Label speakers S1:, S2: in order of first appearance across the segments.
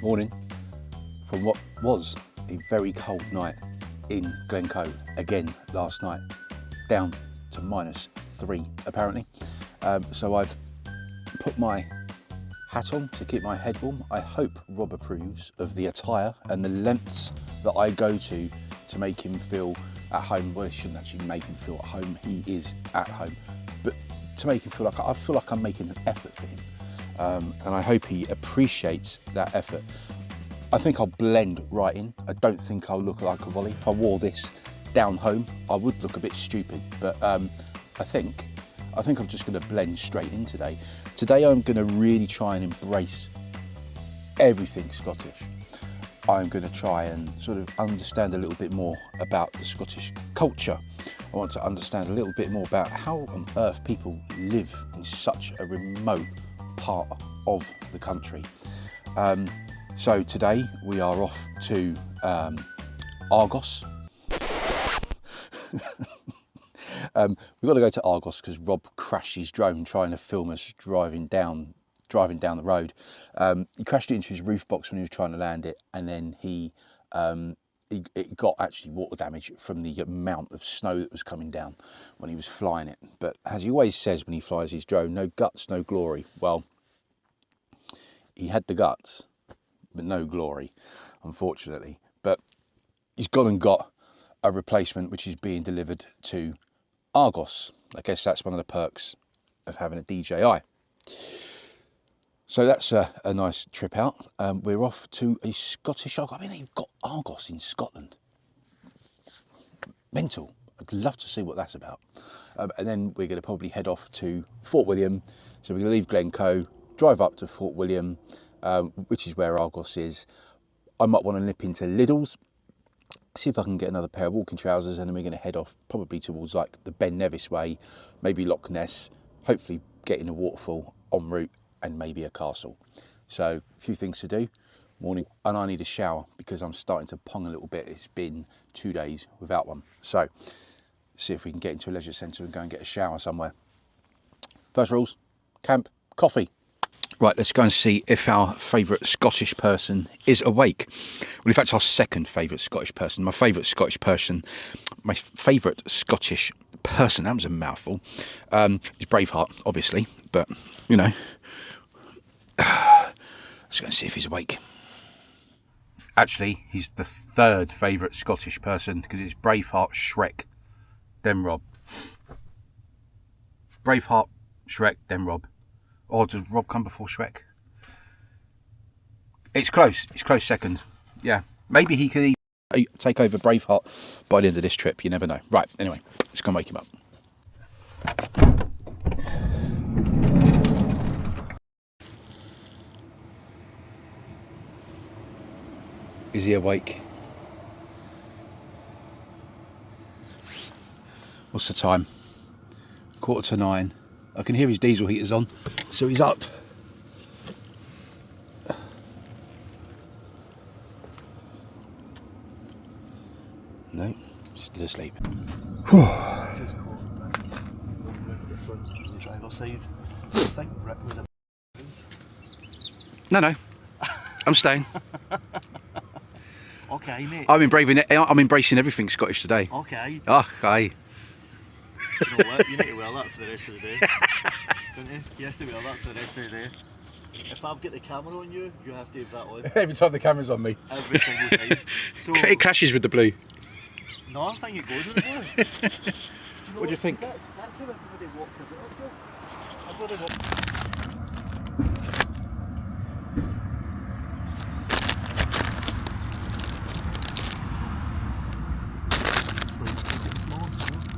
S1: Morning from what was a very cold night in Glen Co again last night, down to -3 apparently. So I've put my hat on to keep my head warm. I hope Rob approves of the attire and the lengths that I go to make him feel at home. Well, I shouldn't actually make him feel at home, he is at home, but to make him feel like, I feel like I'm making an effort for him. And I hope he appreciates that effort. I think I'll blend right in. I don't think I'll look like a volley. If I wore this down home, I would look a bit stupid, but I think I'm just gonna blend straight in today. Today I'm gonna really try and embrace everything Scottish. I'm gonna try and sort of understand a little bit more about the Scottish culture. I want to understand a little bit more about how on earth people live in such a remote part of the country. So today we are off to Argos. We've got to go to Argos because Rob crashed his drone trying to film us driving down the road. He crashed it into his roof box when he was trying to land it, and then it got actually water damage from the amount of snow that was coming down when he was flying it. But as he always says when he flies his drone, no guts, no glory. Well, he had the guts, but no glory, unfortunately. But he's gone and got a replacement which is being delivered to Argos. I guess that's one of the perks of having a DJI. So that's a nice trip out. We're off to a Scottish Argos. I mean, they've got Argos in Scotland. Mental. I'd love to see what that's about. And then we're going to probably head off to Fort William. So we're going to leave Glen Co, drive up to Fort William, which is where Argos is. I might want to nip into Lidl's, see if I can get another pair of walking trousers, and then we're going to head off probably towards like the Ben Nevis way, maybe Loch Ness, hopefully getting a waterfall en route, and maybe a castle. So a few things to do. Morning, and I need a shower because I'm starting to pong a little bit. It's been 2 days without one. So see if we can get into a leisure centre and go and get a shower somewhere. First rules, camp, coffee. Right, let's go and see if our favourite Scottish person is awake. Well, in fact, our second favourite Scottish person. My favourite Scottish person, that was a mouthful, is Braveheart, obviously, but, you know, let's go and see if he's awake. Actually, he's the third favourite Scottish person because it's Braveheart, Shrek, then Rob. Braveheart, Shrek, then Rob. Or does Rob come before Shrek? It's close. It's close second. Yeah. Maybe he could take over Braveheart by the end of this trip. You never know. Right. Anyway, let's go and wake him up. Is he awake? What's the time? 9:15. I can hear his diesel heaters on, so he's up. No, still asleep. No, I'm staying.
S2: Okay, mate.
S1: I'm embracing everything Scottish today.
S2: Okay.
S1: Oh, aye.
S2: Do you know what? You need to wear that for the rest of the day. Don't you? You have to wear that for the rest of the day. If I've got the camera on you, you have to have that on.
S1: Every time the camera's on me.
S2: Every single time. So,
S1: it clashes with the blue.
S2: No, I think it goes with the blue.
S1: What do you think?
S2: That's how everybody walks about. Everybody walks.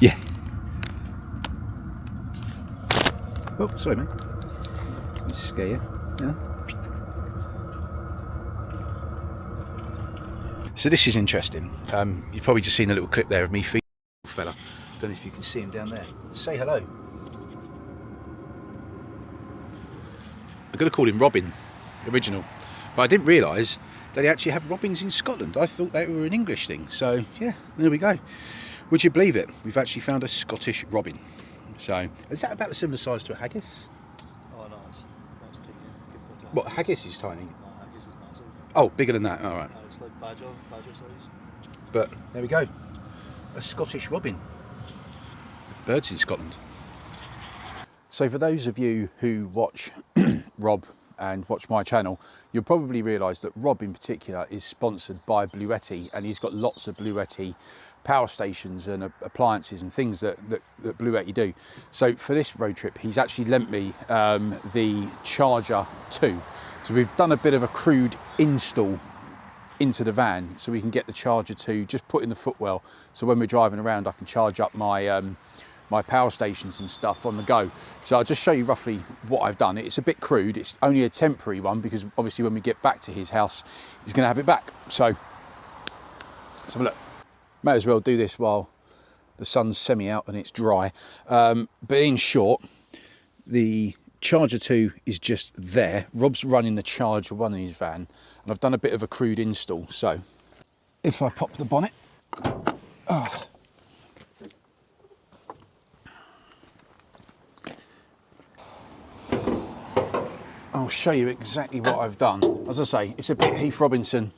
S1: Yeah. Oh, sorry, mate. I'll scare you. Yeah. So this is interesting. You've probably just seen a little clip there of me feeding a fella. Don't know if you can see him down there. Say hello. I could have called him Robin, original, but I didn't realise that they actually have robins in Scotland. I thought they were an English thing. So yeah, there we go. Would you believe it? We've actually found a Scottish robin. So, is that about a similar size to a haggis?
S2: Oh no, that's tiny.
S1: What, haggis is tiny?
S2: No, haggis is massive.
S1: Oh, bigger than that. All right.
S2: It's like badger size.
S1: But there we go. A Scottish robin. Birds in Scotland. So for those of you who watch Rob and watch my channel, you'll probably realise that Rob in particular is sponsored by Bluetti, and he's got lots of Bluetti power stations and appliances and things that Bluetti do. So for this road trip, he's actually lent me the Charger 2. So we've done a bit of a crude install into the van so we can get the Charger 2 just put in the footwell, so when we're driving around I can charge up my my power stations and stuff on the go. So I'll just show you roughly what I've done. It's a bit crude, it's only a temporary one because obviously when we get back to his house he's going to have it back. So let's have a look. May as well do this while the sun's semi out and it's dry. But in short, the Charger 2 is just there. Rob's running the Charger 1 in his van, and I've done a bit of a crude install. So if I pop the bonnet, I'll show you exactly what I've done. As I say, it's a bit Heath Robinson,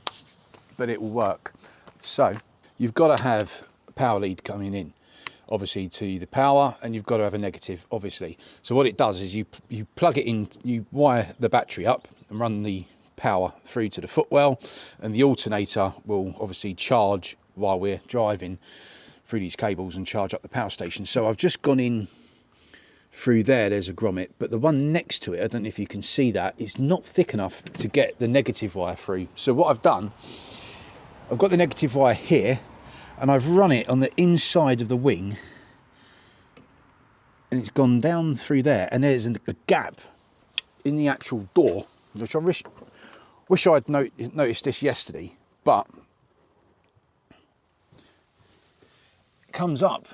S1: but it will work. So you've got to have a power lead coming in, obviously, to the power, and you've got to have a negative, obviously. So what it does is you plug it in, you wire the battery up and run the power through to the footwell, and the alternator will obviously charge while we're driving through these cables and charge up the power station. So I've just gone in through there's a grommet, but the one next to it, I don't know if you can see that, it's not thick enough to get the negative wire through. So what I've done, I've got the negative wire here, and I've run it on the inside of the wing, and it's gone down through there, and there's a gap in the actual door, which I wish I'd noticed this yesterday, but it comes up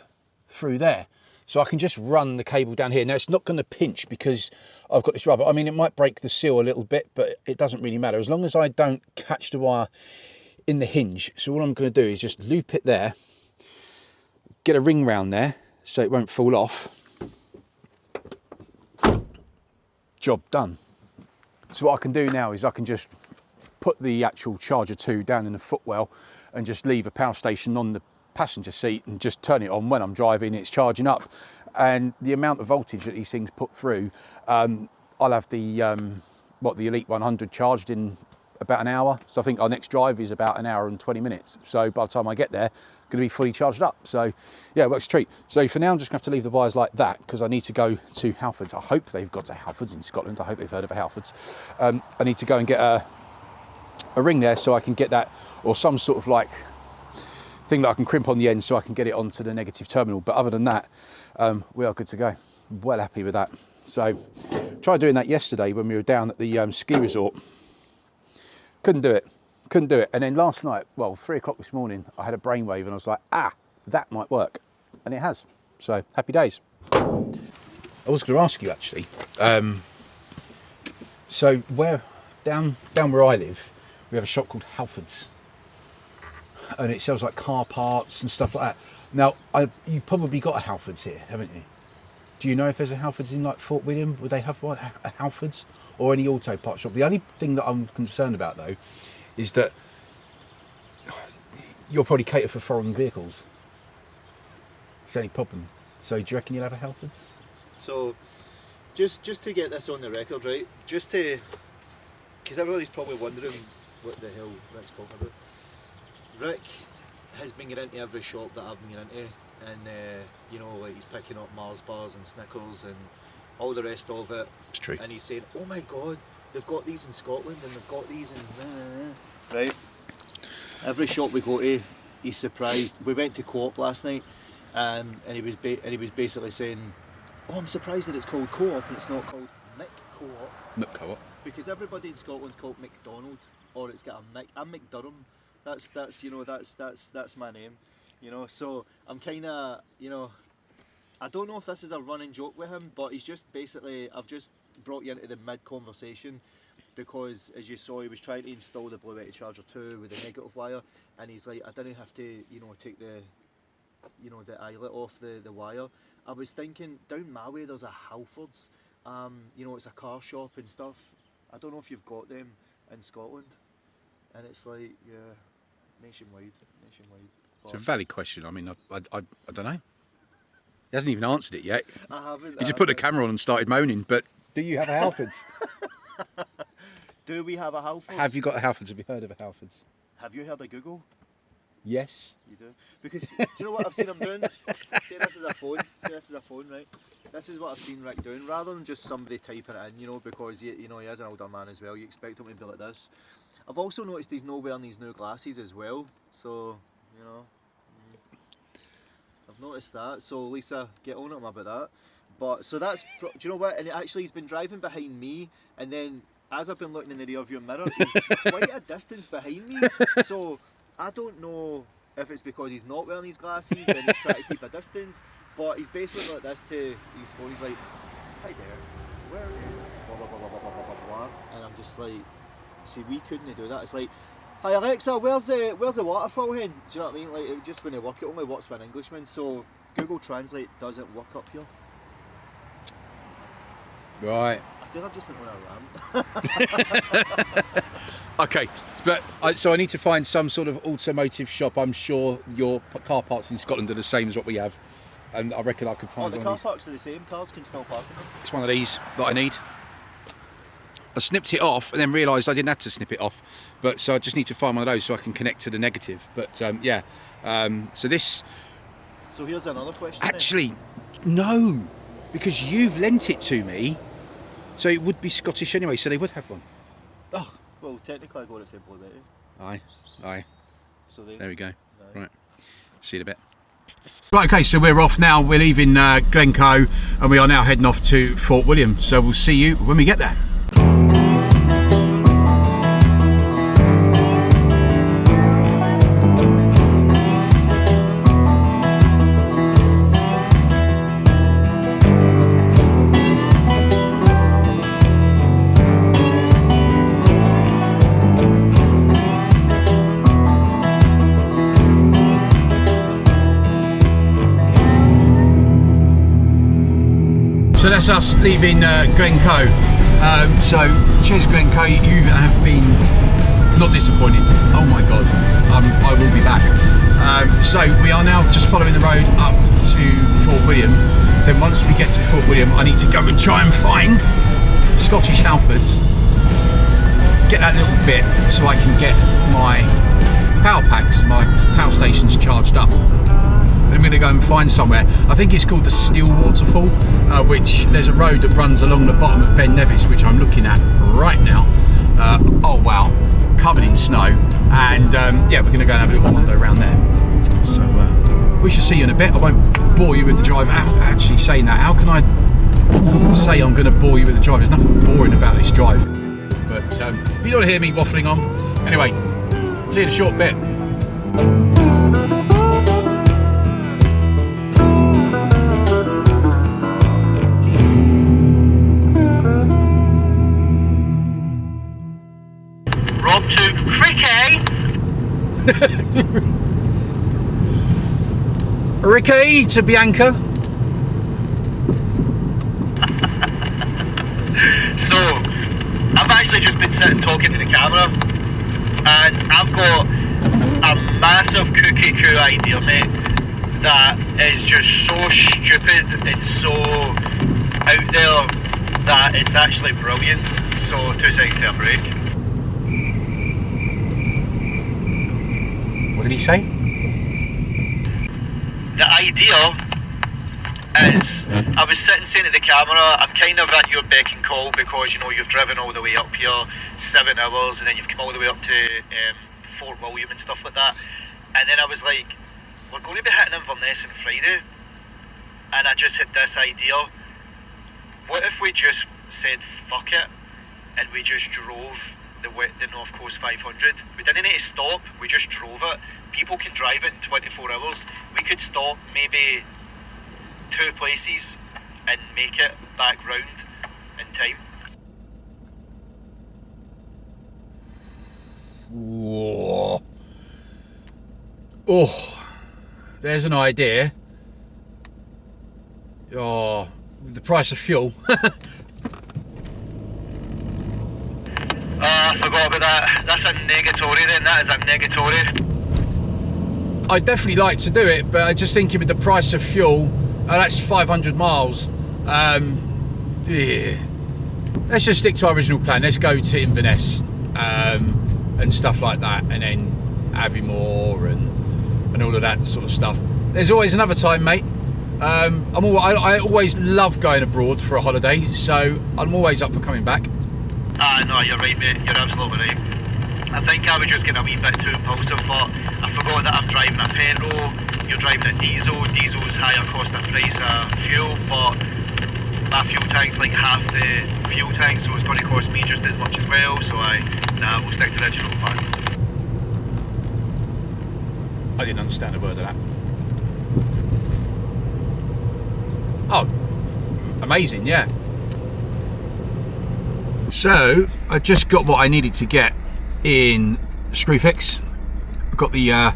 S1: through there. So I can just run the cable down here. Now it's not going to pinch because I've got this rubber. I mean, it might break the seal a little bit, but it doesn't really matter as long as I don't catch the wire in the hinge. So all I'm going to do is just loop it there, get a ring round there so it won't fall off. Job done. So what I can do now is I can just put the actual Charger 2 down in the footwell and just leave a power station on the passenger seat and just turn it on when I'm driving. It's charging up, and the amount of voltage that these things put through, I'll have the Elite 100 charged in about an hour. So I think our next drive is about an hour and 20 minutes. So by the time I get there, going to be fully charged up. So yeah, it works a treat. So for now, I'm just going to have to leave the wires like that because I need to go to Halfords. I hope they've got a Halfords in Scotland. I hope they've heard of a Halfords. I need to go and get a ring there so I can get that, or some sort of like thing that I can crimp on the end so I can get it onto the negative terminal. But other than that, we are good to go. Well happy with that. So tried doing that yesterday when we were down at the ski resort. Couldn't do it. And then last night, well, 3 o'clock this morning, I had a brainwave and I was like, that might work. And it has. So happy days. I was going to ask you actually, so where down where I live, we have a shop called Halfords, and it sells like car parts and stuff like that. Now, you probably got a Halfords here, haven't you? Do you know if there's a Halfords in like Fort William? Would they have one, a Halfords or any auto part shop? The only thing that I'm concerned about though is that you'll probably cater for foreign vehicles. It's the only problem. So do you reckon you'll have a Halfords?
S2: So just to get this on the record, right? Just to, because everybody's probably wondering what the hell Rick's talking about. Rick has been getting into every shop that I've been getting into, and you know, like he's picking up Mars bars and Snickers and all the rest of it.
S1: It's true.
S2: And he's saying, "Oh my God, they've got these in Scotland, and they've got these in right." Every shop we go to, he's surprised. We went to Co-op last night, and he was basically saying, "Oh, I'm surprised that it's called Co-op and it's not called Mick Co-op."
S1: Mick Co-op.
S2: Because everybody in Scotland's called McDonald, or it's got a Mick. I'm McDurham. That's you know that's my name, you know. So I'm kind of, you know, I don't know if this is a running joke with him, but he's just basically, I've just brought you into the mid conversation because as you saw, he was trying to install the Bluetti Charger 2 with the negative wire, and he's like, I didn't have to, you know, take the, you know, the eyelet off the wire. I was thinking down my way there's a Halfords, you know, it's a car shop and stuff. I don't know if you've got them in Scotland. And it's like, yeah, nationwide.
S1: It's a valid question. I mean, I don't know. He hasn't even answered it yet.
S2: I haven't.
S1: He just put the camera on and started moaning. But do you have a Halfords?
S2: Do we have a Halfords?
S1: Have you got a Halfords? Have you heard of a Halfords?
S2: Have you heard of Google?
S1: Yes.
S2: You do? Because, do you know what I've seen him doing? Say this is a phone. Right? This is what I've seen Rick doing. Rather than just somebody typing it in, you know, because, he is an older man as well. You expect him to be like this. I've also noticed he's not wearing these new glasses as well. So, you know, I've noticed that. So, Lisa, get on him about that. But, so that's, do you know what? And actually, he's been driving behind me, and then as I've been looking in the rear view mirror, he's quite a distance behind me. So, I don't know if it's because he's not wearing his glasses and he's trying to keep a distance, but he's basically like this to his phone. He's like, "Hi there, where is blah blah blah blah blah blah blah blah?" And I'm just like, "See, we couldn't do that." It's like, "Hi Alexa, where's the waterfall hen?" Do you know what I mean? Like, it just wouldn't work. It only works for an Englishman, so Google Translate doesn't work up here.
S1: Right.
S2: I feel I've just been on a rant.
S1: Okay, but so I need to find some sort of automotive shop. I'm sure your car parks in Scotland are the same as what we have, and I reckon I could find
S2: The
S1: one
S2: car
S1: of these.
S2: parks are the same. Cars can still park in them.
S1: It's one of these that I need. I snipped it off and then realised I didn't have to snip it off, but so I just need to find one of those so I can connect to the negative. But yeah, so this.
S2: So here's another question.
S1: Actually, no, because you've lent it to me, so it would be Scottish anyway. So they would have one.
S2: Oh. Well, technically I got it for Bluetti.
S1: Aye.
S2: So
S1: there we go.
S2: Aye.
S1: Right. See you in a bit. Right, okay, so we're off now. We're leaving Glen Co and we are now heading off to Fort William. So we'll see you when we get there. So that's us leaving Glen Co. So cheers Glen Co, you have been not disappointed. Oh my god, I will be back. So we are now just following the road up to Fort William. Then once we get to Fort William, I need to go and try and find Scottish Halfords. Get that little bit so I can get my power packs, my power stations charged up. I'm going to go and find somewhere. I think it's called the Steall Waterfall, which there's a road that runs along the bottom of Ben Nevis, which I'm looking at right now. Oh wow, covered in snow. And yeah, we're going to go and have a little wander around there. So we shall see you in a bit. I won't bore you with the drive. Actually saying that, how can I say I'm going to bore you with the drive? There's nothing boring about this drive. But you don't want to hear me waffling on. Anyway, see you in a short bit. Ricky to Bianca.
S3: So, I've actually just been sitting talking to the camera, and I've got a massive cookie coup idea, mate, that is just so stupid, it's so out there, that it's actually brilliant. So, 2 seconds to a break.
S1: What did he say?
S3: The idea is, I was sitting saying to the camera, I'm kind of at your beck and call because, you know, you've driven all the way up here 7 hours and then you've come all the way up to Fort William and stuff like that. And then I was like, we're going to be hitting Inverness on Friday. And I just had this idea. What if we just said, fuck it, and we just drove the North Coast 500? We didn't need to stop, we just drove it. People can drive it in 24 hours. We could stop maybe 2 places and make it back round in time.
S1: Whoa. Oh, there's an idea. Oh, the price of fuel.
S3: I forgot about that. That's a negatory then, that is a negatory.
S1: I'd definitely like to do it, but I just thinking with the price of fuel, that's 500 miles. Yeah. Let's just stick to our original plan. Let's go to Inverness and stuff like that, and then Aviemore and all of that sort of stuff. There's always another time, mate. I always love going abroad for a holiday, so I'm always up for coming back.
S3: No, you're right, mate. You're absolutely right. I think I was just getting a wee bit too impulsive, but I forgot that I'm driving a petrol, you're driving a diesel. Diesel's higher cost of price of fuel, but my fuel tank's like half the fuel tank, so it's going to cost me just as much as well, so we'll stick to the original plan.
S1: I didn't understand a word of that. Oh, amazing, yeah. So, I just got what I needed to get in Screwfix. I've got the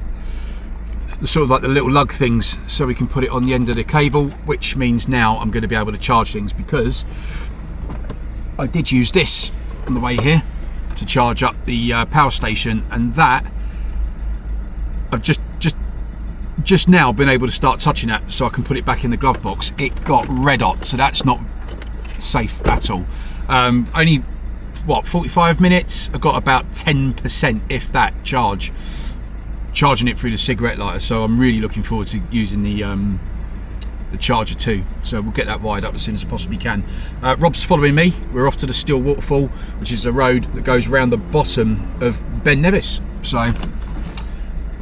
S1: sort of like the little lug things so we can put it on the end of the cable, which means now I'm going to be able to charge things, because I did use this on the way here to charge up the power station, and that I've just now been able to start touching that so I can put it back in the glove box. It got red hot, so that's not safe at all. Only what, 45 minutes? I've got about 10%, if that, charging it through the cigarette lighter, so I'm really looking forward to using the charger too. So we'll get that wired up as soon as I possibly can. Rob's following me. We're off to the Steall Waterfall, which is a road that goes around the bottom of Ben Nevis. So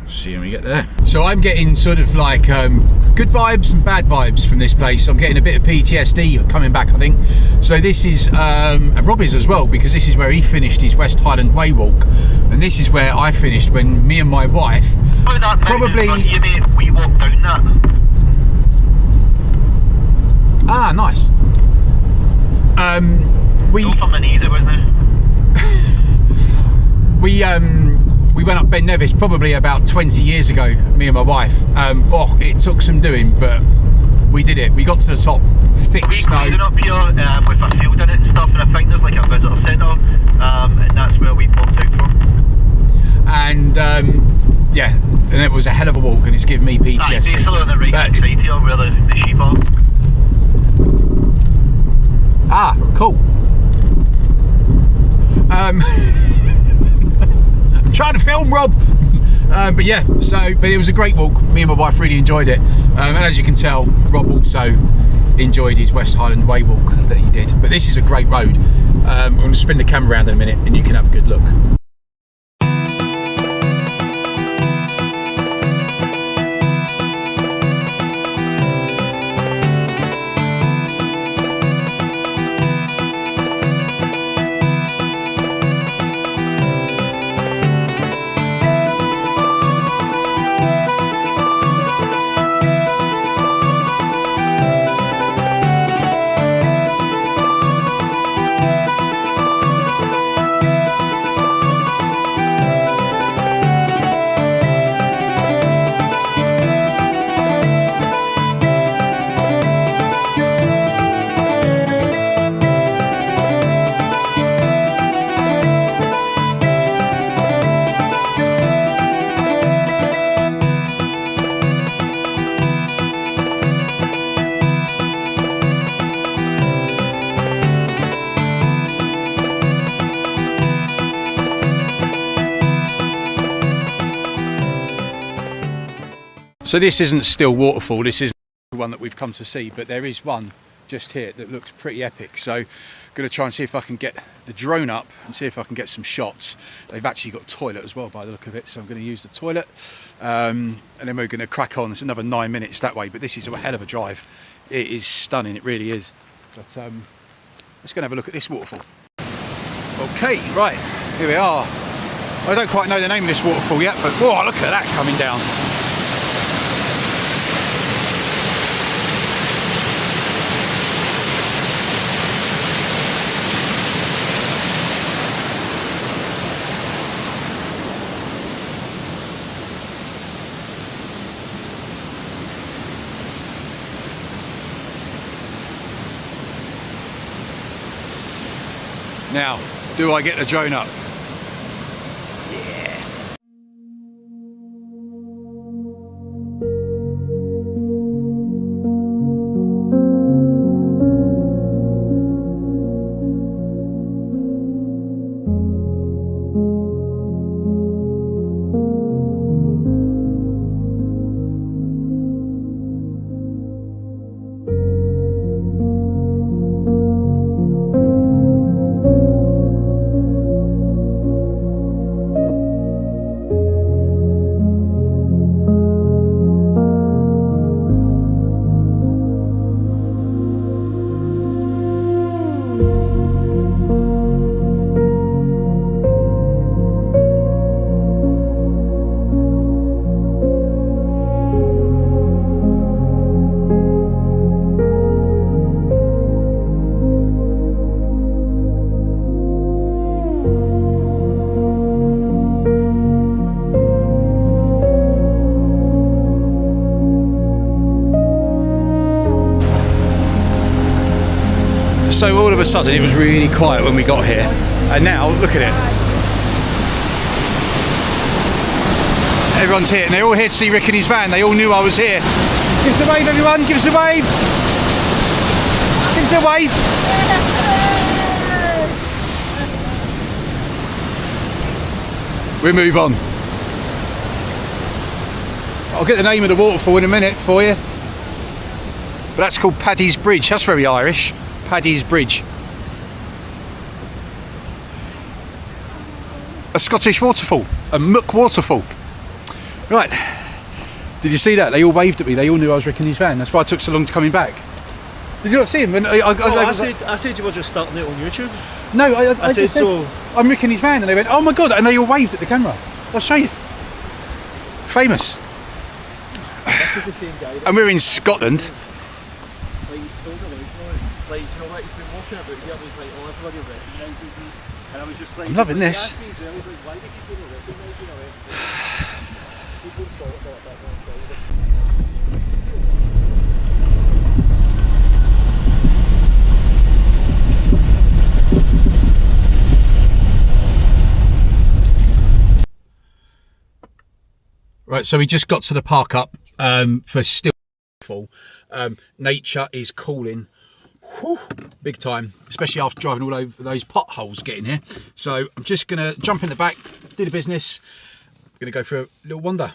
S1: see when we get there. So I'm getting sort of like good vibes and bad vibes from this place. I'm getting a bit of PTSD coming back, I think. So this is, and Rob is as well, because this is where he finished his West Highland Way walk, and this is where I finished when me and my wife probably.
S3: We walked down that.
S1: Ah, nice. We.
S3: Go for my knees, wasn't it?
S1: We went up Ben Nevis probably about 20 years ago, me and my wife. It took some doing, but we did it. We got to the top, thick snow.
S3: We up here with a field in it and stuff, and I think there's like a visitor centre, and that's where we popped out from.
S1: And yeah, and it was a hell of a walk, and it's given me PTSD.
S3: Basically on the right hand side here where the sheep are.
S1: Ah, cool. I'm trying to film, Rob. But yeah, but it was a great walk. Me and my wife really enjoyed it. And as you can tell, Rob also enjoyed his West Highland Way walk that he did. But this is a great road. I'm going to spin the camera around in a minute and you can have a good look. So this isn't Steall Waterfall, this is the one that we've come to see, but there is one just here that looks pretty epic. So I'm going to try and see if I can get the drone up and see if I can get some shots. They've actually got a toilet as well by the look of it, so I'm going to use the toilet. And then we're going to crack on. It's another 9 minutes that way, but this is a hell of a drive. It is stunning, it really is. But let's go and have a look at this waterfall. Okay, right, here we are. I don't quite know the name of this waterfall yet, but whoa, look at that coming down. Now, do I get the drone up? a sudden it was really quiet when we got here, and now look at it. Everyone's here, and they're all here to see Rick and his van. They all knew I was here. Give us a wave, everyone. Give us a wave. Give us a wave. We move on. I'll get the name of the waterfall in a minute for you. But that's called Paddy's Bridge. That's very Irish. Paddy's Bridge. A Scottish waterfall. A muck waterfall. Right. Did you see that? They all waved at me. They all knew I was Rick in his van. That's why it took so long to coming back. Did you not see him? When
S2: I said you were just starting it on YouTube.
S1: No, I
S2: said so.
S1: I'm Rick in his van, and they went, "Oh my god!" And they all waved at the camera. I'll show you. Famous.
S2: That's the same guy.
S1: And we're in Scotland.
S2: Like, he's so delusional. Like, do you know what? He's been walking about here, and he's like, "Oh, everybody recognises me." And I was just like,
S1: I'm loving this.
S2: He asked me as well, he's like, "Why do people recognise you?" People thought about that one.
S1: Right, so we just got to the park up for Steall. Nature is calling, whew, big time, especially after driving all over those potholes getting here. So I'm just gonna jump in the back, do the business. I'm gonna go for a little wander.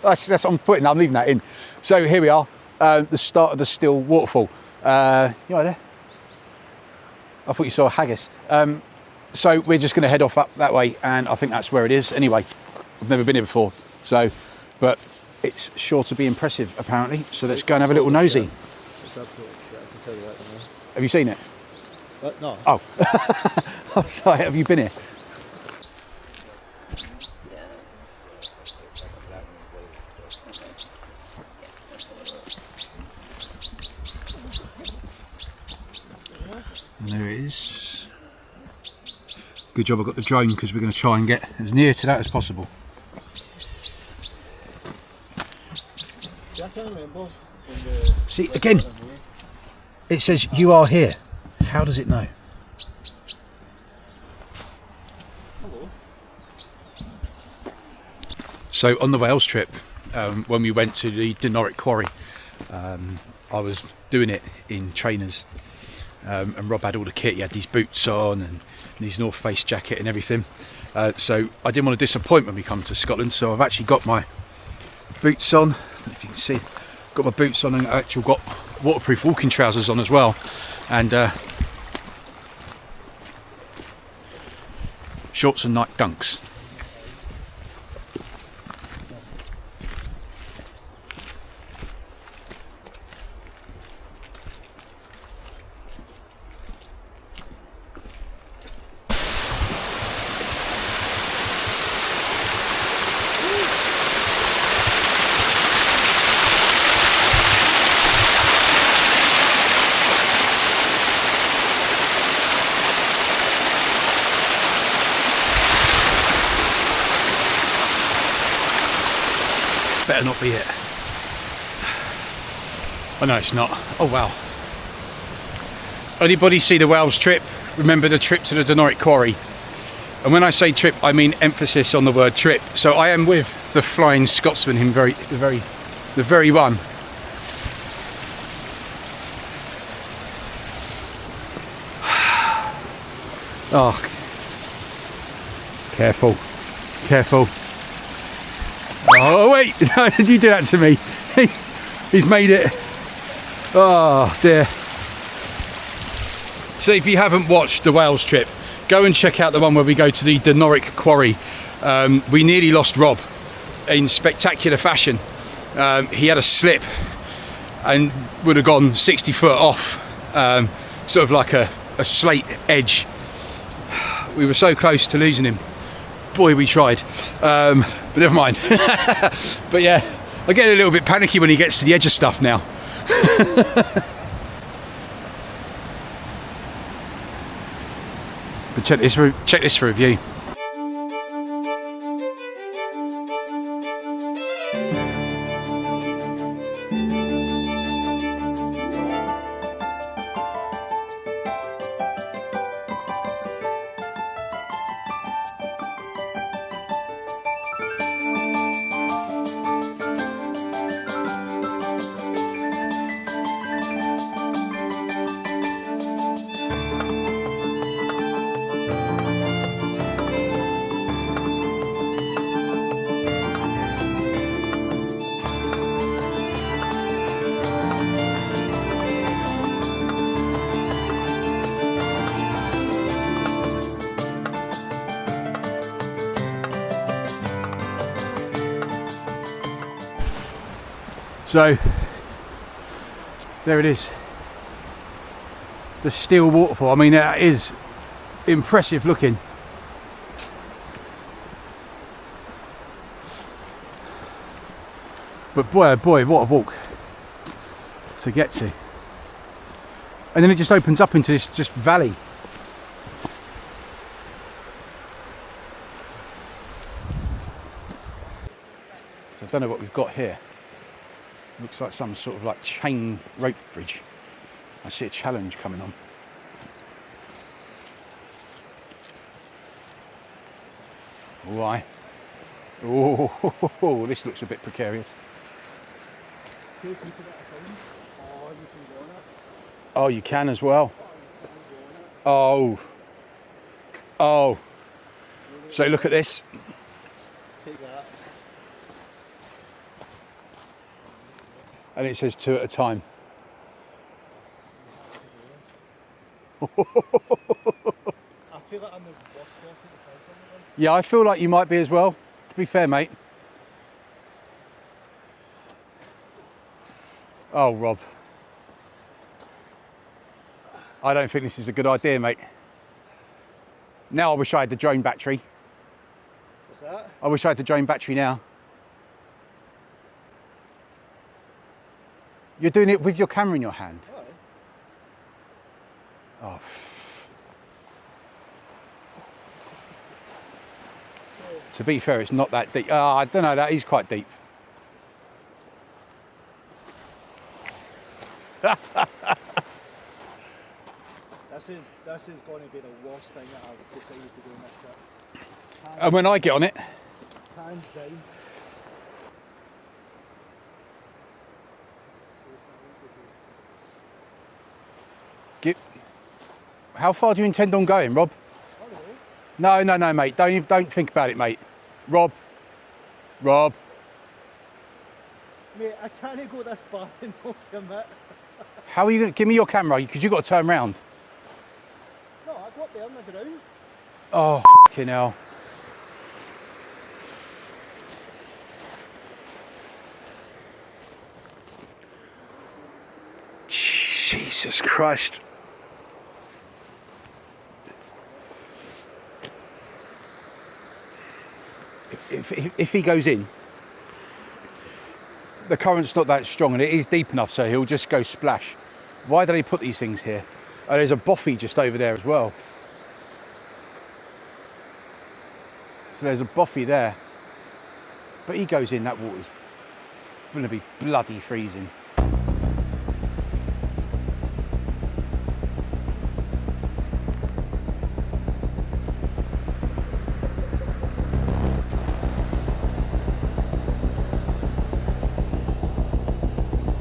S1: that's what I'm putting. I'm leaving that in. So here we are, the start of the Steall waterfall. You right there? I thought you saw a haggis. So we're just going to head off up that way, and I think that's where it is. Anyway, I've never been here before, so, but it's sure to be impressive apparently. So let's go and have a little nosy.
S2: It's absolutely shit, I can tell you that now.
S1: Have you seen it?
S2: No.
S1: Oh, I'm sorry. Have you been here? And there it is. Good job I got the drone, because we're going to try and get as near to that as possible.
S2: See, I can't remember.
S1: See, again, it says you are here. How does it know?
S2: Hello.
S1: So on the Wales trip, when we went to the Denoric Quarry, I was doing it in trainers. And Rob had all the kit. He had these boots on and his North Face jacket and everything. So I didn't want to disappoint when we come to Scotland. So I've actually got my boots on. I don't know if you can see. Got my boots on, and I actually got waterproof walking trousers on as well. And shorts and night dunks. Better not be it. Oh no, it's not. Oh wow. Anybody see the Wales trip? Remember the trip to the Denoric Quarry? And when I say trip, I mean emphasis on the word trip. So I am with the Flying Scotsman, the very one. Oh, careful, careful. Oh wait, no, did you do that to me? He's made it. Oh dear. So if you haven't watched the Wales trip, go and check out the one where we go to the Denoric Quarry. We nearly lost Rob in spectacular fashion. He had a slip and would have gone 60 foot off, sort of like a slate edge. We were so close to losing him. Boy, we tried, but never mind. But yeah, I get a little bit panicky when he gets to the edge of stuff now. But check this for a view. So there it is, the Steall waterfall. I mean, that is impressive looking. But boy oh boy, what a walk to get to. And then it just opens up into this just valley. So I don't know what we've got here. Looks like some sort of like chain rope bridge. I see a challenge coming on. Why? Oh, this looks a bit precarious. Oh, you can as well. Oh. Oh. So look at this.
S2: Take that.
S1: And it says 2 at a time.
S2: I feel like I'm the worst person to try something like this.
S1: Yeah, I feel like you might be as well, to be fair, mate. Oh, Rob. I don't think this is a good idea, mate. Now I wish I had the drone battery.
S2: What's that?
S1: I wish I had the drone battery now. You're doing it with your camera in your hand.
S2: Oh.
S1: Oh. To be fair, it's not that deep. Oh, I don't know, that is quite deep.
S2: This is going to be the worst thing that I've decided to do on this trip.
S1: And when I get on it,
S2: Hands down.
S1: how far do you intend on going, Rob? No, mate. Don't think about it, mate. Rob.
S2: Mate, I can't go this far and no commit.
S1: How are you going to give me your camera? Because you've got to turn round.
S2: No, I go up there on the ground.
S1: Oh, fucking hell. Jesus Christ. If he goes in, the current's not that strong and it is deep enough so he'll just go splash. Why do they put these things here? Oh, there's a boffy just over there as well. So there's a boffy there. But he goes in, that water's going to be bloody freezing.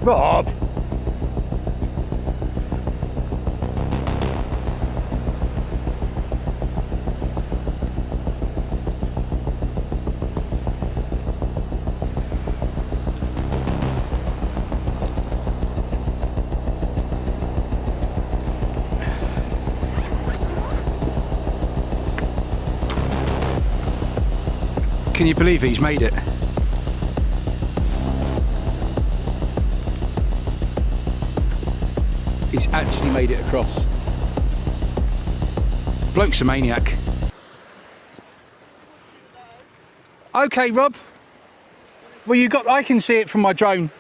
S1: Rob! Can you believe he's made it? He's actually made it across. Bloke's a maniac. Okay, Rob. Well, I can see it from my drone.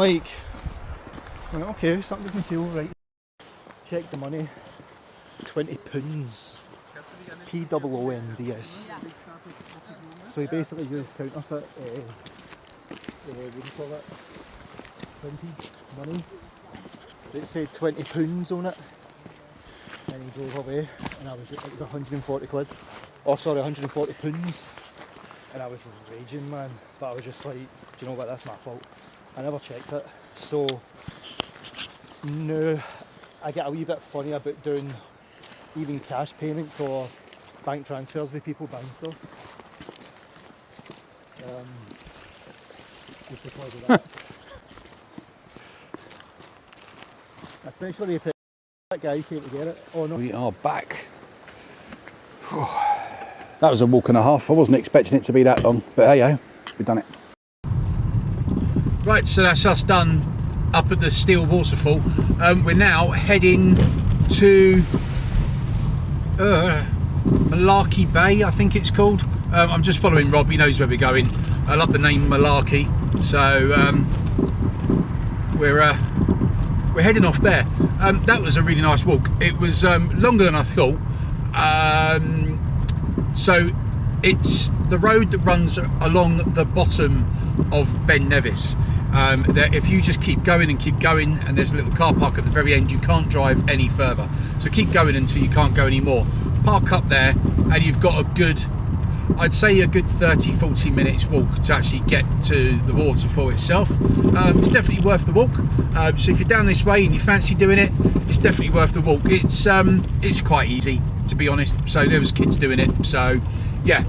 S2: like, okay, something doesn't feel right. Check the money. £20. POONDS. So he basically used counterfeit, what do you call it? Printed money. It said £20 on it. And he drove away, and it was 140 quid. Oh, sorry, 140 pounds. And I was raging, man. But I was just like, do you know what? That's my fault. I never checked it. So now I get a wee bit funny about doing even cash payments or bank transfers with people buying stuff. Just because of that. Especially if that guy came to get it. Oh no.
S1: We are back. That was a walk and a half. I wasn't expecting it to be that long, but hey yo, we've done it. Right, so that's us done up at the Steall Waterfall. We're now heading to Malarkey Bay, I think it's called. I'm just following Rob, he knows where we're going. I love the name Malarkey, so we're heading off there. That was a really nice walk. It was longer than I thought. So it's the road that runs along the bottom of Ben Nevis. If you just keep going and there's a little car park at the very end, you can't drive any further. So keep going until you can't go anymore. Park up there and you've got a good, I'd say a good 30-40 minutes walk to actually get to the waterfall itself. It's definitely worth the walk. So if you're down this way and you fancy doing it, it's definitely worth the walk. It's quite easy, to be honest. So there was kids doing it, so yeah.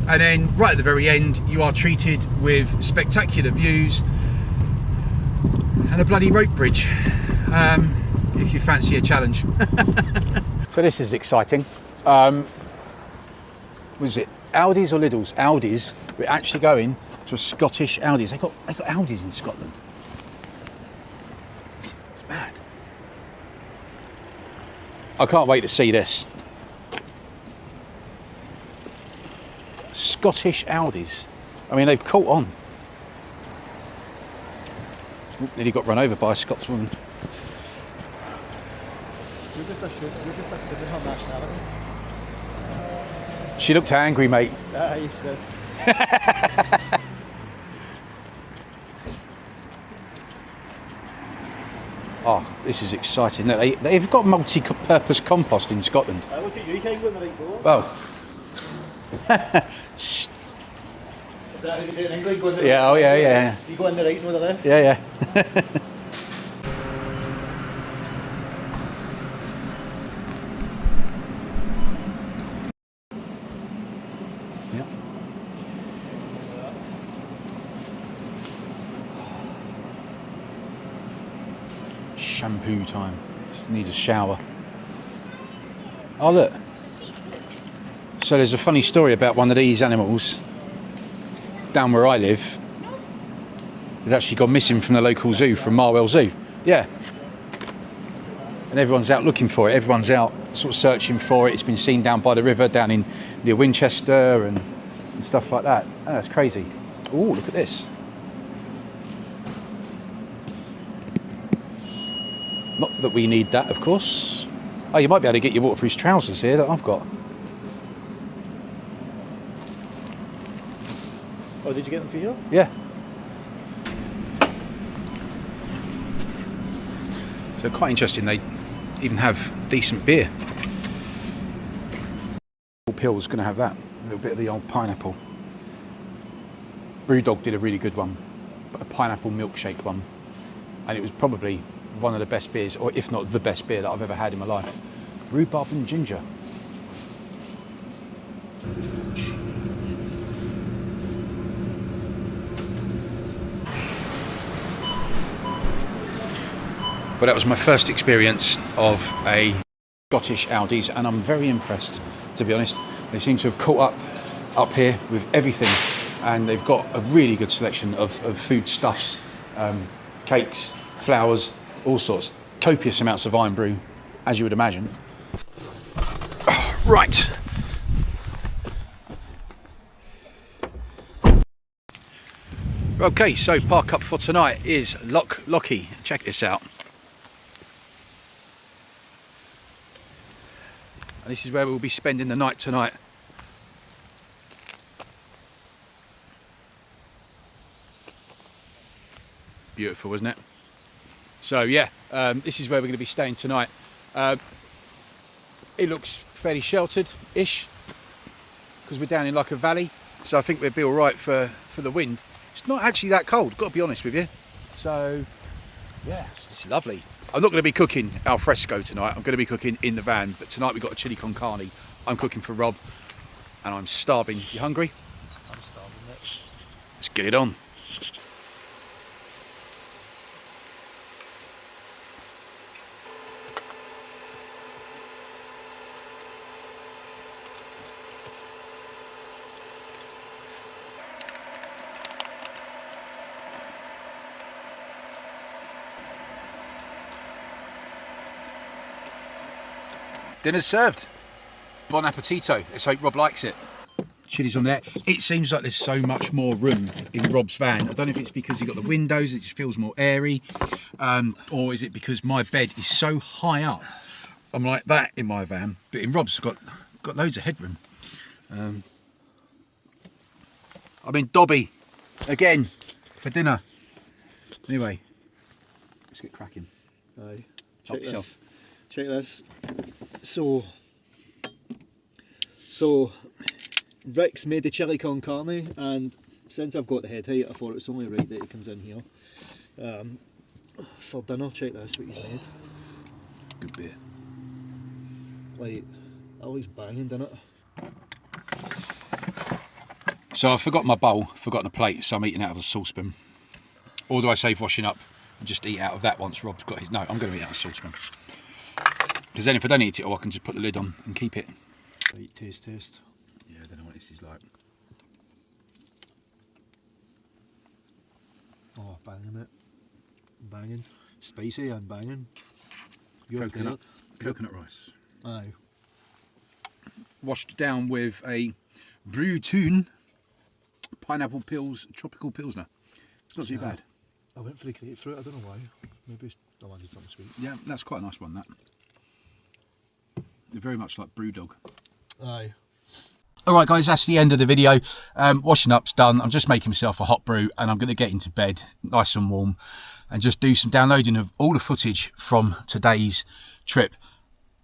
S1: And then right at the very end, you are treated with spectacular views and a bloody rope bridge, if you fancy a challenge. So this is exciting. Was it Aldi's or Lidl's? Aldi's. We're actually going to a Scottish Aldi's. They got Aldi's in Scotland. It's mad. I can't wait to see this. Scottish Aldi's. I mean, they've caught on. Nearly got run over by a Scotswoman. She looked angry, mate.
S2: Yeah, you said.
S1: Oh, this is exciting. They've got multi-purpose compost in Scotland.
S2: Look at you, you can't go in the right door.
S1: Oh.
S2: Is that how you do it in England? Go in the
S1: Yeah, oh yeah, yeah.
S2: You go in the right and the left?
S1: Yeah, yeah. Yep. Shampoo time. Just need a shower. Oh look. So there's a funny story about one of these animals down where I live. It's actually gone missing from the local zoo, from Marwell Zoo. Yeah. And everyone's out looking for it. Everyone's out sort of searching for it. It's been seen down by the river, down in near Winchester and stuff like that. Oh, that's crazy. Oh, look at this. Not that we need that, of course. Oh, you might be able to get your waterproof trousers here that I've got.
S2: Oh, did you get them for here?
S1: Yeah. So quite interesting, they even have decent beer. Pill's going to have that, a little bit of the old pineapple. Brewdog did a really good one, a pineapple milkshake one. And it was probably one of the best beers, or if not the best beer that I've ever had in my life. Rhubarb and ginger. Well, that was my first experience of a Scottish Aldi's, and I'm very impressed, to be honest. They seem to have caught up here with everything, and they've got a really good selection of foodstuffs, cakes, flowers, all sorts. Copious amounts of iron brew, as you would imagine. Oh, right. Okay, so park up for tonight is Lock Lockie. Check this out. And this is where we'll be spending the night tonight. Beautiful, isn't it? So yeah, this is where we're going to be staying tonight. It looks fairly sheltered-ish because we're down in like a valley. So I think we'll be all right for the wind. It's not actually that cold, got to be honest with you. So yeah, it's lovely. I'm not going to be cooking al fresco tonight. I'm going to be cooking in the van. But tonight we've got a chili con carne. I'm cooking for Rob, and I'm starving. You hungry?
S2: I'm starving, mate.
S1: Let's get it on. Dinner's served. Bon appetito. Let's hope Rob likes it. Chili's on there. It seems like there's so much more room in Rob's van. I don't know if it's because you've got the windows, it just feels more airy, or is it because my bed is so high up. I'm like that in my van, but in Rob's got loads of headroom. I'm in Dobby again for dinner. Anyway, let's get cracking.
S2: Aye.
S1: Help yourself.
S2: Check this. So Rick's made the chili con carne, and since I've got the head height, I thought it's only right that he comes in here. For dinner, check this, what he's made.
S1: Good beer.
S2: Like, always banging, didn't it?
S1: So I forgot my bowl, forgotten a plate, so I'm eating out of a saucepan. Or do I save washing up and just eat out of that once Rob's got his? No, I'm going to eat out of a saucepan. Because then if I don't eat it all, I can just put the lid on and keep it.
S2: Right, taste.
S1: Yeah, I don't know what this is like.
S2: Oh, banging it. Banging. Spicy and banging.
S1: Coconut rice.
S2: Aye.
S1: Washed down with a Bluetti pineapple tropical pilsner. It's not too bad.
S2: I went for the grapefruit, I don't know why. Maybe I wanted something sweet.
S1: Yeah, that's quite a nice one, that. They're very much like Brewdog.
S2: Aye.
S1: Alright guys, that's the end of the video. Washing up's done. I'm just making myself a hot brew and I'm going to get into bed nice and warm and just do some downloading of all the footage from today's trip.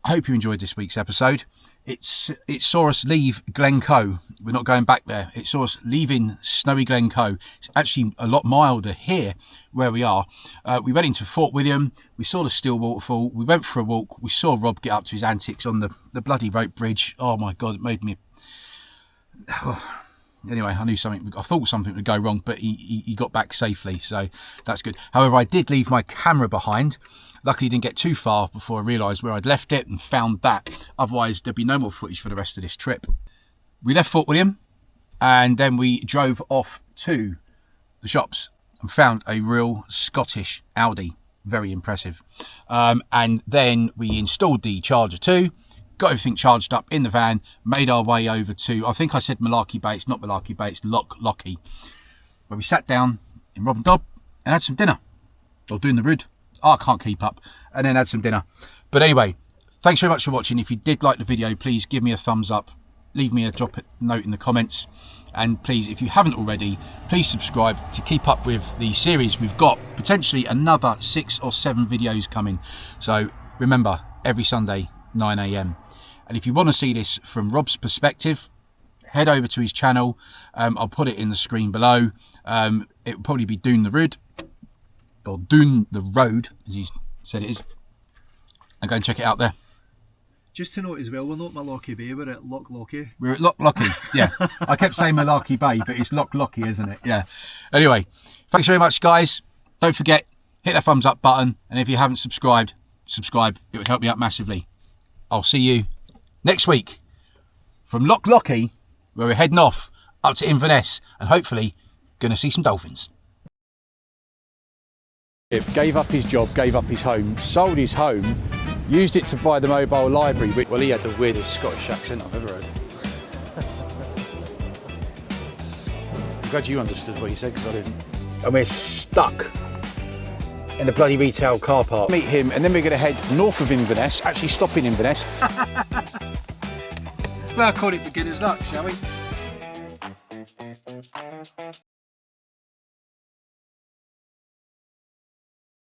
S1: I hope you enjoyed this week's episode. It saw us leave Glen Co. We're not going back there. It saw us leaving snowy Glen Co. It's actually a lot milder here where we are. We went into Fort William. We saw the Steall Waterfall. We went for a walk. We saw Rob get up to his antics on the bloody rope bridge. Oh my God, it made me... Anyway, I thought something would go wrong, but he got back safely, so that's good. However, I did leave my camera behind. Luckily, didn't get too far before I realised where I'd left it and found that. Otherwise, there'd be no more footage for the rest of this trip. We left Fort William, and then we drove off to the shops and found a real Scottish Audi. Very impressive. And then we installed the Charger 2. Got everything charged up in the van, made our way over to, I think I said Malarkey Bay, it's not Malarkey Bay, it's Lock Lockie, where we sat down in Rob and Dob and had some dinner. Or doing the rood. Oh, I can't keep up. And then had some dinner. But anyway, thanks very much for watching. If you did like the video, please give me a thumbs up. Leave me a note in the comments. And please, if you haven't already, please subscribe to keep up with the series. We've got potentially another 6 or 7 videos coming. So remember, every Sunday, 9 AM. And if you want to see this from Rob's perspective, head over to his channel. I'll put it in the screen below. It will probably be Doon the Road, or Doon the Road, as he said it is. And go and check it out there.
S2: Just to note as well, we're not Malarkey Bay, we're at Lock Lockie.
S1: We're at Lock Lockie, yeah. I kept saying Malarkey Bay, but it's Lock Lockie, isn't it? Yeah. Anyway, thanks very much, guys. Don't forget, hit that thumbs up button. And if you haven't subscribed, subscribe. It would help me out massively. I'll see you next week from Lock Lockie, where we're heading off up to Inverness and hopefully going to see some dolphins. Gave up his job, gave up his home, sold his home, used it to buy the mobile library. Well, he had the weirdest Scottish accent I've ever heard. I'm glad you understood what he said, because I didn't. and we're stuck in the bloody retail car park. Meet him, and then we're going to head north of Inverness, actually stop in Inverness.
S2: Well, call it beginner's luck, shall we?